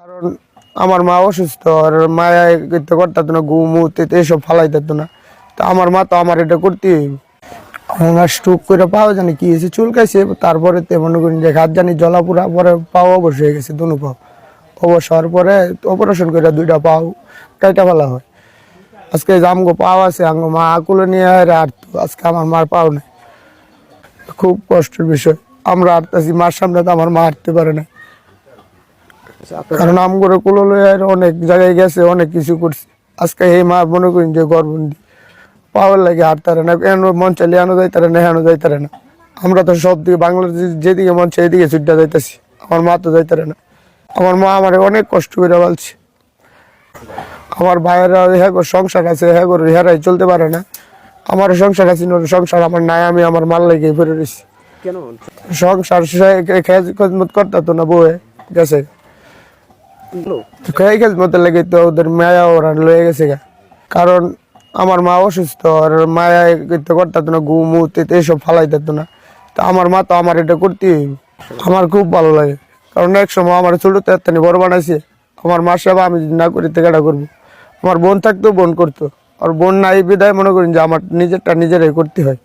কারণ আমার মা অসুস্থ, আর মায়া করতে করতো না, ঘুমুতে এসব ফালাই দিত না। তো আমার মা তো আমার এটা করতেই হইব। আমার স্ট্রোক করে পাও জানি কি হয়েছে, চুলকাইছে, তারপরে তো মনে করেন যে হাত জানি জলাপুরা, পরে পাও অবশ্য হয়ে গেছে, দুনো পাও অবশ্য হওয়ার পরে অপারেশন করে দুইটা পাও কাইটা ফেলা হয়। আজকে আমগো পাও আছে, আঙ্গো মা আকুলে নিয়ে আটতো, আজকে আমার মার পাও নেই। খুব কষ্টের বিষয়। আমরা আটতেছি, মার সামনে তো আমার মা হাঁটতে পারে না। কারণ আমগরে কুলো লইয়া অনেক জায়গায় গেছে, অনেক কিছু করছে। আজকে এই মা মনে করেন যে গর্ভবতী, পাওয়ার লাগে হাঁটতারে না, এনো মন চাইলে এনো যাইতারে না, হেনো যাইতারে না। আমরা তো সব দিকে বাংলার যেদিকে মন চাই এদিকে ছুটটা যাইতেছি, আমার মা তো যাইতারে না। আমার মা আমার অনেক কষ্ট করে বলছে। আমার ভাইয়েরা হ্যাঁ সংসার আছে, হ্যাঁ করে হেরাই চলতে পারে না। আমার সংসার আছে, সংসার আমার নাই, আমি আমার মাল লেগে ফিরে রয়েছি। সংসার খেজমত করতো না, বউয়ে গেছে খেজমতের লেগে তো ওদের মায়া ওরা লয়ে গেছে গা। কারণ আমার মা অসুস্থ, আর মায়া করতে করতো না, ঘুমুতে এসব ফালাই দিত না। তো আমার মা তো আমার এটা করতেই হইব। আমার খুব ভালো লাগে, কারণ এক সময় আমার ছোটতে এত্তানি বড় বানাইছে। আমার মার সেবা আমি যদি না করি কেডা করবো? আমার বোন থাকতো, বোন করতো, আর বোন নাই বিদায় মনে করেন যে আমার নিজেরটা নিজেরাই করতে হয়।